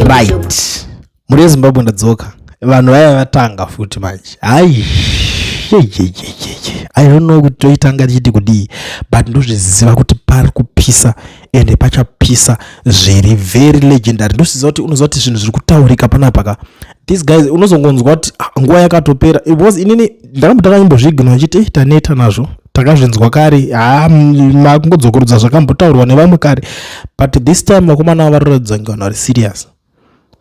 right muri Zimbabwe ndadzoka vanhu vaya vatanga futi manje ai I don't know kuti toitanga tichiti kudii but ndozviziva kuti pari kupisa ende pachapisa zviri very legendary. Ndosiziva kuti unoziva kuti zvinhu zviri kutaurika panapa these guys unozongonzwa kuti nguva yakatopera it was inini ndakambotanga nyimbozvigina achiti taneta nazvo takazvinzwa kare makungodzokorudza zvakambotaurwa nevamwe kare but this time vakomana varatidza ngano ari serious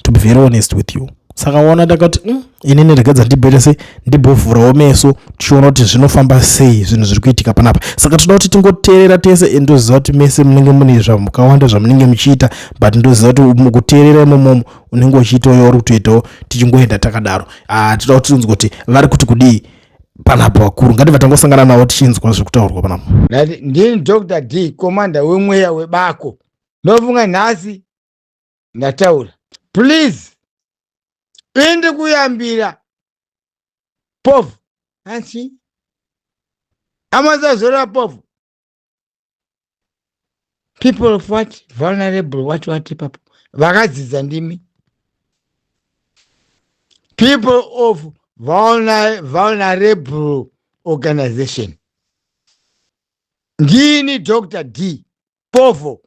to be very honest with you. Saka waona takati inini regadza ndibherese ndibovhurawo meso tichiona kuti zvinofamba sei zvinhu zviri kuitika panapa. Saka toda kuti tingoteerera tese ndoziva kuti mese munenge mune zvamukawanda zvamunenge muchiita but ndoziva kuti mukuteerera imomo unenge uchiitawo uri kutoitawo tichingoenda takadaro. Toda kuti tinzwe kuti vari kuti kudii panapa vakuru ngativa tangosangana navo tichinzwa zviri kutaurwa panapa. Ndini Dr. D komanda wemweya webako ndofunga nhasi ndataura please indi kuyambira povu hansi amazazora povu people of what vulnerable what papo vakadzidza ndimi people of vulnerable organization ndini Dr. D povo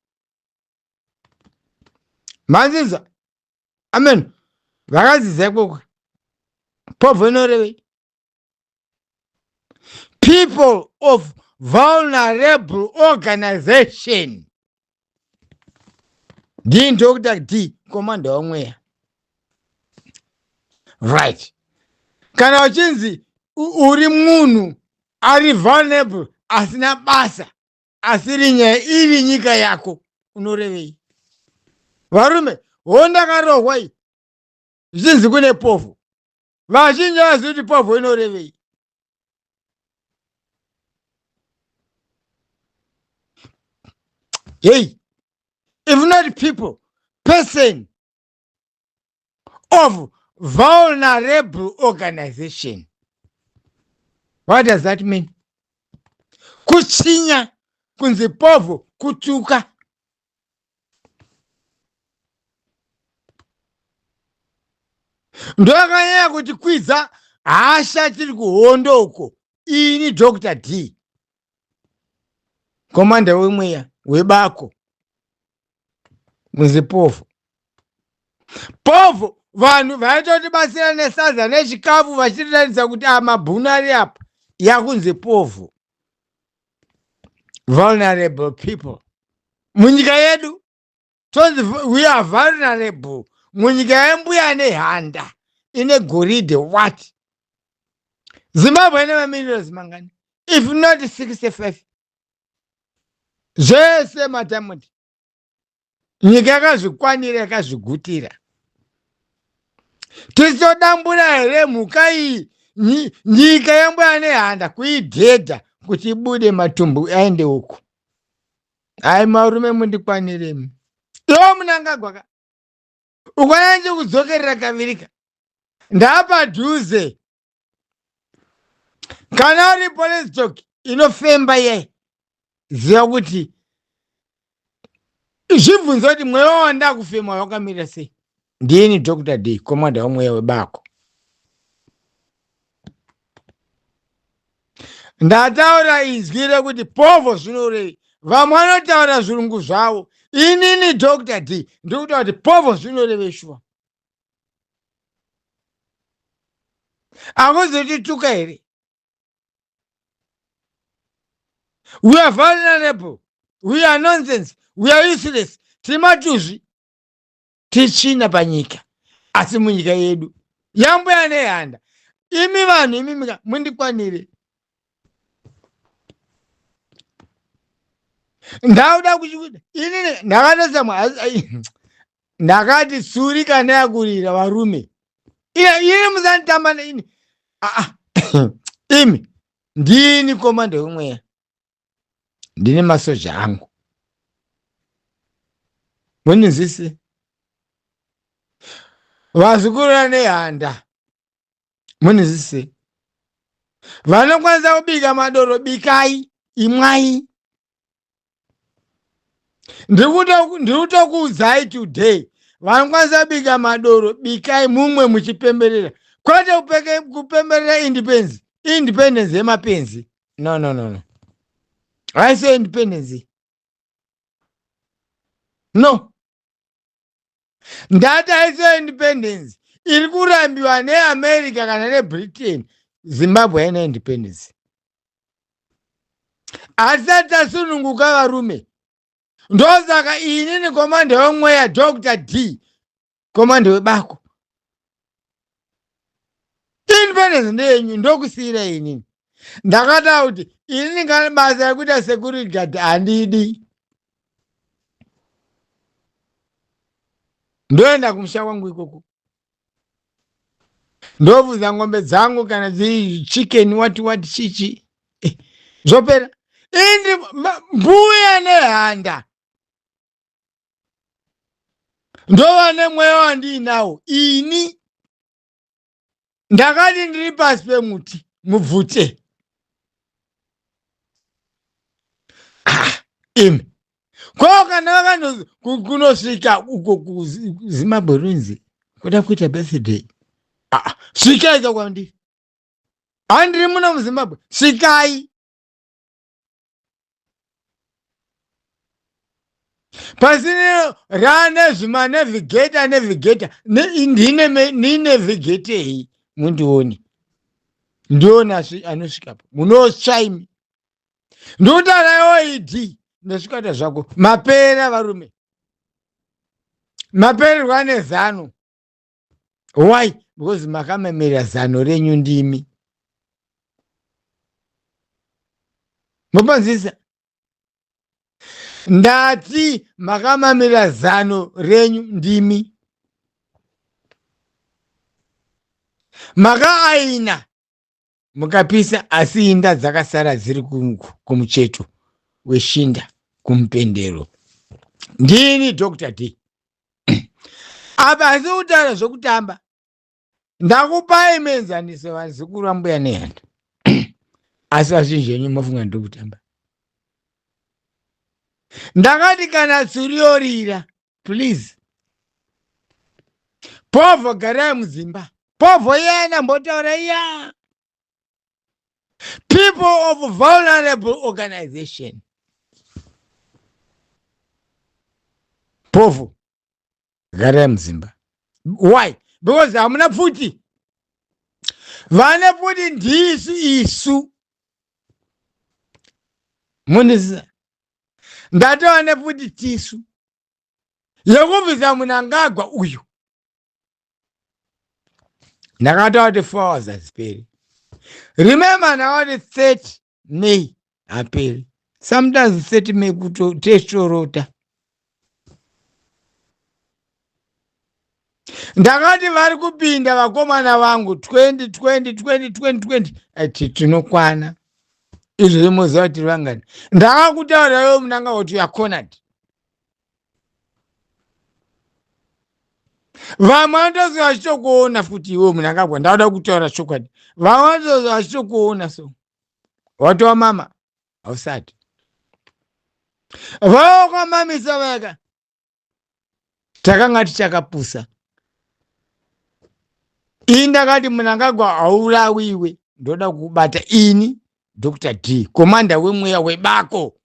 manzinza amen vakadzidza ikoko povo inorevei people of vulnerable organization ndini Dr. D komanda wamweya right. Kana uchinzi uri munhu ari vulnerable asina basa asiri nyaya iri nyika yako unorevei varume hondakarohwa iyi zvichinzi kune povu vazhinji vazivi kuti povu inorevei hey if not people person of vulnerable organization what does that mean? Kuchinya kunzi povu kutuka ndokanyaya kuti kwiza hasha tiri kuhondo uko ini Dr. D komanda wemweya webako kunzi povu povu vanhu vaitotibatsira nesadza nechikafu vachitiratidza kuti mabhunu ari apa yakunzi povu vulnerable people munyika yedu tonzi we are vulnerable munyika yembuya nehanda ine goridhe what Zimbabwe ine mamiliyoni mangani if not 65 zvese matamuti nyika yakazvikwanira yakazvigutira tisodambura here mhuka iyi nyika yembuya nehanda kuidhedha kuti ibude matumbu aende uko hai marume mundikwaniremi iwo munangagwaka ukwananji kudzokerera kavirika ndapadhuze kana uri police talk inofemba ye ziva kuti zvibvunzo kuti mweya wanda kufema wakamira sei ndini Dr. D komanda wamweya webako ndataura izwi rekuti povo zvinorei vamwe vanotaura zvirungu zvavo inini Dr. D ndikutaura kuti povo zvinoreveshwa akuzotituka here we are vulnerable we are nonsense we are useless timatuzvi tichina panyika asi munyika yedu yambuya nehanda imi vanhu imi mundikwanire ndauda kuchikuda inini ndakatosamwa ndakati suri kana yakurira varume ini musanditamba neini imi ndini komanda wemweya ndine masoja angu munizvise vazikurira nehanda munizvise vanokwanisa kubika madoro bikai imwai ndikutokuudzai today vanokwanisa bika madoro, bikai mumwe muchipemberera, kwete kupemberera independence yemapenzi. No. Haisi independence. No. Ndati haisi independence. Iri kurambiwa neAmerica kana neBritain. Zimbabwe haina independence. Asati asununguka varume. Ndosaka inini komande wemweya Dr. D. Komande webako. Independence ndenyu ndokusiyira inini. Ndakata kuti inini kana basa rekuita security guard handidi. Ndoenda kumusha kwangu ikoko. Ndobvudza ng'ombe dzangu kana dziri chicken wati chichi. Zvopera. Mbuya nehanda. Ndova nemweya wandinawo. Ini. Ndakati ndiri pasi pemuti. Mubvute. Imi. Kwa kana vakano kunosvika uko kuZimbabwe runzi. Kuda kuita birthday. Svikai kwandiri. Handiri muno muZimbabwe. Svikai. Pasine rane zvima nevigeta. Ni nevigete mundioni. Ndiona anosvikapo. Munosvaimi. Ndotarayo idi. Ndasvikata zvako. Mapera varume. Mapererwa nezano. Why? Because makamemera zano renyu ndimi. Mupanzisa. Ndati makamamira zano renyu ndimi. Maka aina. Mukapisa asi inda dzakasara dziri kumucheto weshinda kumupendero. Ndini Dr. D. Apa asi kutaura zvokutamba. Ndakupai menzaniso vazukuru vambuya nehanda. Asi vazhinji venyu mafunga ndokutamba. Ndakati kana tsuriyorira, please. Povo garai mudzimba. Povo yena mbotaura iya. People of vulnerable organization. Povo garai mudzimba. Why? Because hamuna pfuti. Vane pfuti ndisu isu. Munisa. Ndatoa nepfuti tisu. Yekubvisa munangagwa uyu. Ndakatoa kuti 4 hours hadziperi. Remember now the 30 May haperi. Sometimes 30 May kutestorota. Ndakati vari kupinda vakomana vangu 20 ati tinokwana. Izvi zvimuziva kuti vangani. Ndakakutaura iwe munanga kuti yakonati. Vamwe vanotozwa vachitokuona futi iwe munangagwa. Ndauda kutaura chokwadi. Vamwe vanotozwa vachitokuona so. Watova mama. Hausati. Vakamamisa vaka. Takanga tichakapusa. Indakati munangagwa haurawiwe. Ndoda kubata ini. Dr. D. Komanda wemweya webako.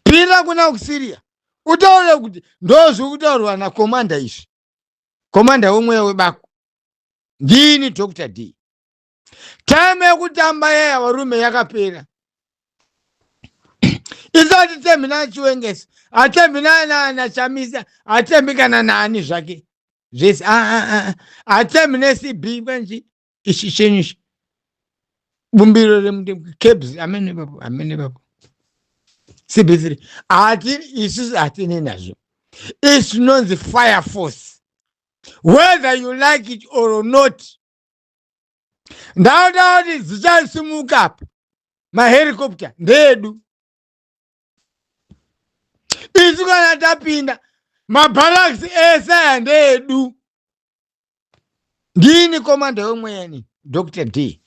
Pira kuna kusiria. Utaure kuti ndozvo kutaurwa na komanda izvi. Komanda wemweya webako. Ndini Dr. D. Time yekutamba yaya varume yakapera. Isati tembi na chiwengesi. Atembi na chamisa. Atembi kana nani zvake. Zvese atembi neCB kwenji. Ishi chenyishi. Bumbiro remudemu. Kebs. Amene papo. CB3. Isusu atine nazvo. It's known the fire force. Whether you like it or not. Ndauda kuti dzichasimuka apa. Mahelicopter. Ndedu. Isu kana tapinda. Mabhalaksi ese ndedu. Ndini komanda wemweya ni Dr. D.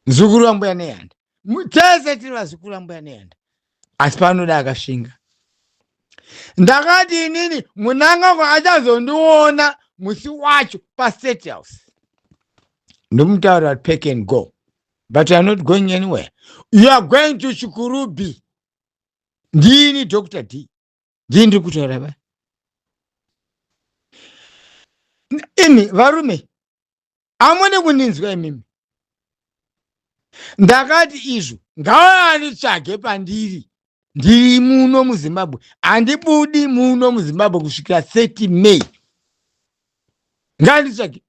Mzukuru wambuya nehanda. tese tiri vazukuru ambuya nehanda, asi panoda akasvinga. Ndakati inini Munangagwa achazondiona musi wacho paState House. Ndomutaura kuti pack and go, but you are not going anywhere. You are going to Chikurubi. Ndini Dr. D. Ndini ndiri kutaura ba. Imi varume amune kuninzwa imimi. Ndakati izvo ngavanitsvage pandiri. Ndiri muno muZimbabwe. Handibudi muno muZimbabwe kusvikira 30 May. Nganditsvage.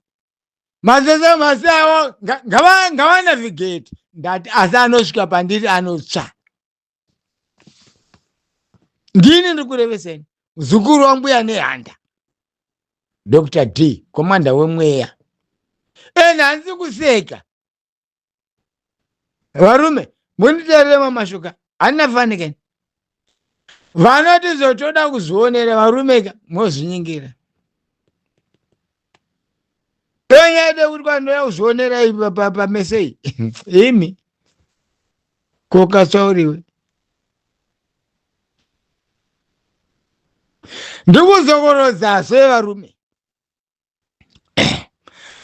Masese masewo ngavanavigate. Ndati asi anosvika pandiri anotsva. Ndini ndiri kureveseni. Muzukuru wambuya nehanda. Dr. D, komanda wemweya. Handisi kuseka. Varume, munditarire mamashuka. Handina fanikeni. Vanoti zotoda kuzvionera varumeka mozvinyingira. Penyade kuti kwanoya kuzvionera pamesei. Imi kokatsauriwe. Ndikuzokorodza sve varume.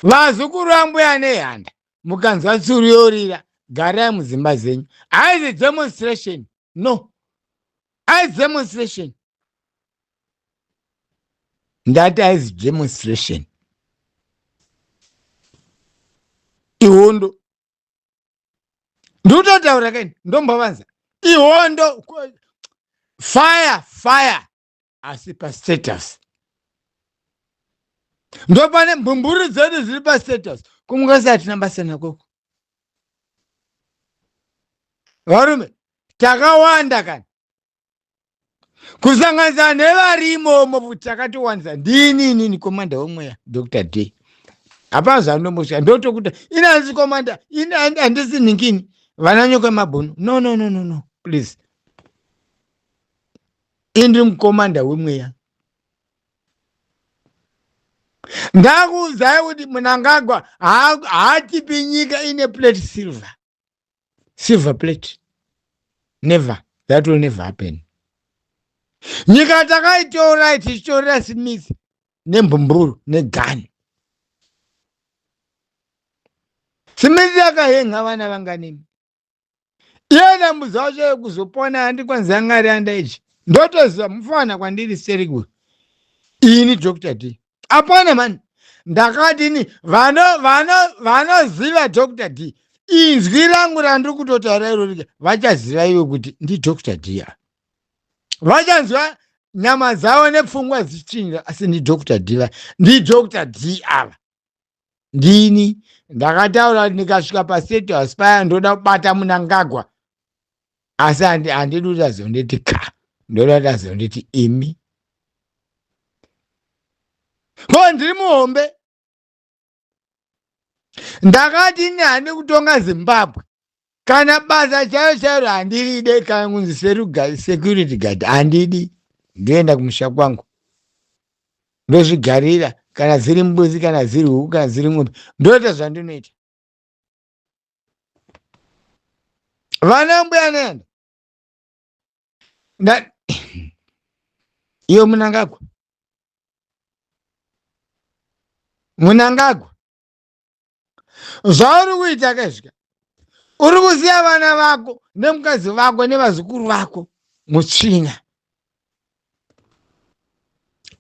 Vazukuru ambuya nehanda mukanzwa tsuru yorira, garai mudzimba dzenyu. Haizi demonstration. No. Haizi demonstration. Ndati haizi demonstration. Ihondo. Ndototaura kani ndombavanza. Ihondo. Fire. Asi paState. Ndopane mbumburu dzedu dziri paState. Kumukasi hatina basa nakoko. Varume, takawanda kani. Kusanganisa nevarimo mofuti takatiwanisa. Ndini komanda wemweya Dr. D. Hapana zvandombosvika ndotokuta ini handisi komanda, ini handisi ninkini vananyoka mabhunu. No, please. Indiri mukomanda wemweya. Ndakuudzai kuti Munangagwa haatipi nyika ine plate silver plate. Never. That will never happen. Nyika takaitora tichitorera Smith nembumburu negani. Smith yakahenga vana vanganini. Iye dambudzo wacho yekuzopona handikwanza ngari andaichi. Ndotoziva mufana kwandiri serigwe. Ini Dr. D. Apana man. Ndakati ini vanoziva Dr. D. Inzwi rangu randiri kutotaura iroro vachaziva iwe kuti ndi Dr. D. Vachanzwa nyama dzavo nepfungwa dzichinja, asi ndi Dr. D. Ndi Dr. D ava. Ndini ndakataura kuti ndikasvika paState House paya ndoda kubata Munangagwa. Asi handidi kuti azonditi ka. Ndoda kuti azonditi imi. Ko ndiri muhombe. Ndakati ini handi kutonga Zimbabwe. Kana basa chairo handiride, kana kunzi security guard handidi. Ndoenda kumusha kwangu. Ndozvigarira, kana dziri mbuzi, kana dziri huku, kana dziri ng'ombe. Ndoita zvandinoita. Vana mbuya nehanda. Iyo Munangagwa. Zvauri kuita kezvika. Uri kusiya vana vako nemukadzi vako nevazukuru vako mutsvina.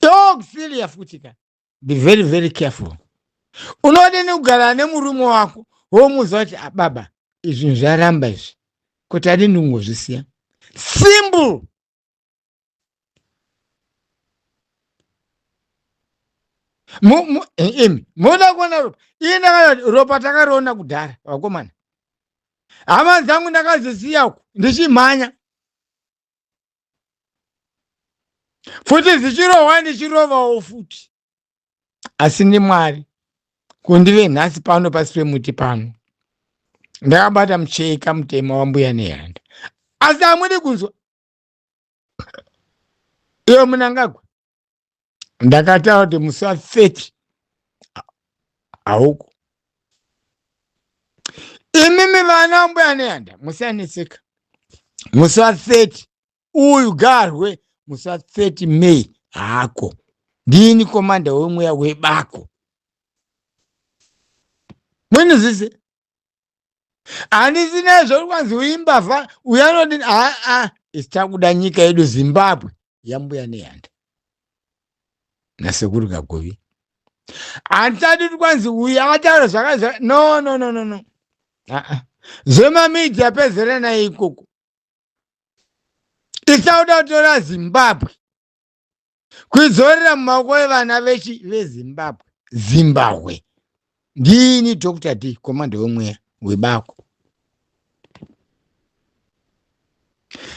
Yokusiriya futi ka. Be very, very careful. Unodini kugara nemurume wako womuudza kuti baba izvi zvaramba izvi kuti adini kungozvisiya. Simple. Moda kuona ropa. Ina ropa takariona kudhara vakomana. Hama dzangu ndakazisiya uko ndichimhanya. Futi zichirohwa ndichirovawo futi. Asi ndi Mwari kundive nhasi pano pasi pemuti pano. Ndakabata mucheka mutema wambuya nehanda. Asi hamudi kunzwa. Iyo Munangagwa. Ndakataura kuti musi wa30 hauko. imimi vana mbuya neanda musaneseka musi wa 30 uyu garwe musi wa 30 May hako ndini komanda wemweya webako munizvise handisina zvori kwanzi uimbavha uyanodini isitakuda nyika yedu Zimbabwe yambuya nehanda nasekuru Kagovi handisati kwanzi uyu akataura zvakazva no zvemamidhi apezere naye ikoko isauda kutora Zimbabwe kuidzorera mumaoko evana vezimbabwe ndini Dr. D komanda wemweya webako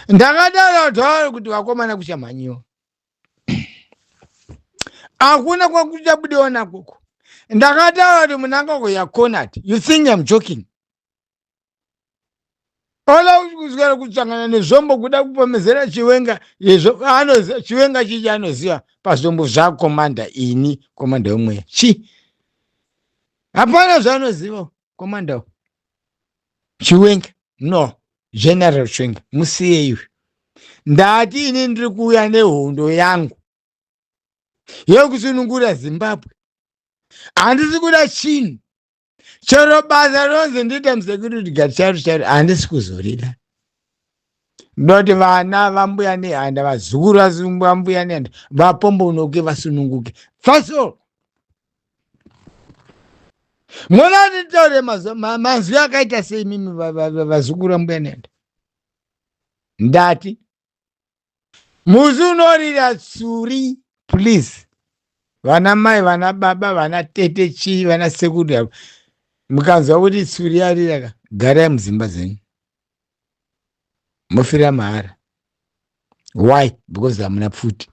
ndakataura kuti vakomana kuchamhanyiwa hakuna kwakuchabudiwa nakoko ndakataura kuti munangagwo yakonati you think I'm joking ola kuzvara kutsangana nezvombo kuda kupomezera chiwenga chiwenga chichi anoziva pazvombo zvakomanda ini komanda wemweya hapana zvaanoziva komanda chiwenga no general chiwenga musiye iwe ndati ini ndiri kuuya nehondo yangu yekusunungura Zimbabwe handisi kuda chinhu chero basa ronzi ndiite musecurity guard charo handisi kuzorida ndoti vana vambuya nehanda vazukuru vambuya nehanda vapombonoke vasununguke first of all mona nditaure manzwi akaita sei mimi vazukuru vambuya nehanda ndati musi unorira tsuri please vana mai vana baba vana tete chii vana sekuru yavo mukanzwa kuti tsuri yariraka garai mudzimba dzenyu mufira mahara why because hamuna pfuti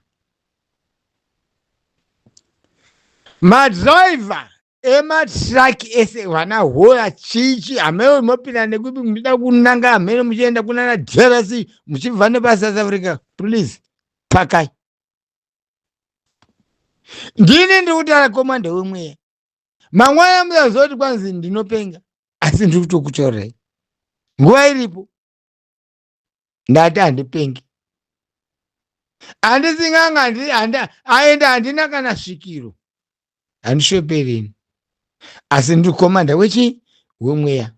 madriver ematraki ese vana hoya chichi hamene mopinda nekupi muchida kunanga hamene muchienda kunana DRC muchibva nepasouth Africa please pakai ndini ndiri kutaura komanda wemweya mangwana muzazoti kwanzi ndinopenga asi ndiri kutokutorai nguva iripo ndati handipengi handisinganga aenda handina kana svikiro handishopereni asi ndiri komanda wemweya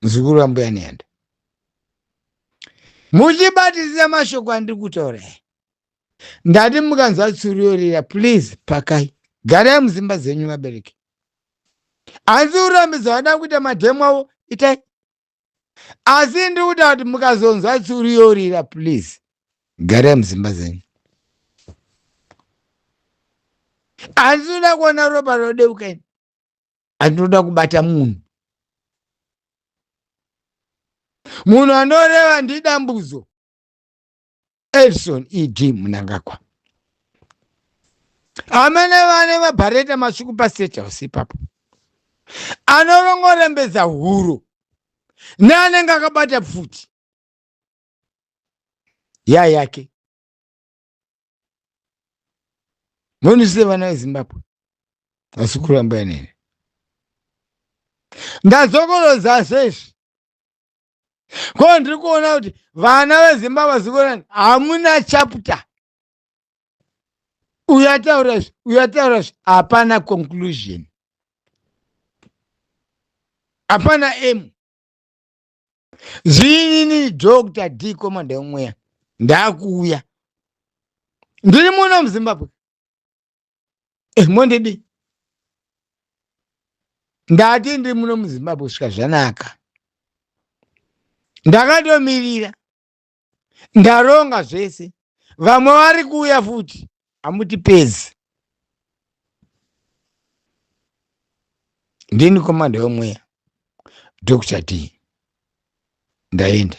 muzukuru wambuya nehanda muchibatisisa mashoko andiri kutaurai ndati mukanzwa tsuri yorira please pakai garai mudzimba dzenyu vabereki hansi urambidza vada kuita madhemu avo itai asi ndiri kuta kuti mukazonzwa tsuri yorira please garai mudzimba dzenyu handisi kuda kuona ropa rodeukaini handinoda kubata munhu anoreva ndidambudzo Edson ED Mnangagwa amene vane mabhareta masvuku pastate house ipapo anorongorembedza huro neanenge akabata pfuti yake munise vana veZimbabwe vasukuru vambuya nehanda ndazokoroza sezvi ko ndiri kuona kuti vana veZimbabwe zikorani hamuna chapter uyataura hapana conclusion hapana m zvinini Dr. D komanda wemweya ndakuuya ndiri muno muZimbabwe mondidi ndati ndiri muno muZimbabwe svika zvanaka ndakatomirira ndaronga zvese vamwe vari kuuya futi hamutipedzi ndini komanda wemweya Dr. D ndaenda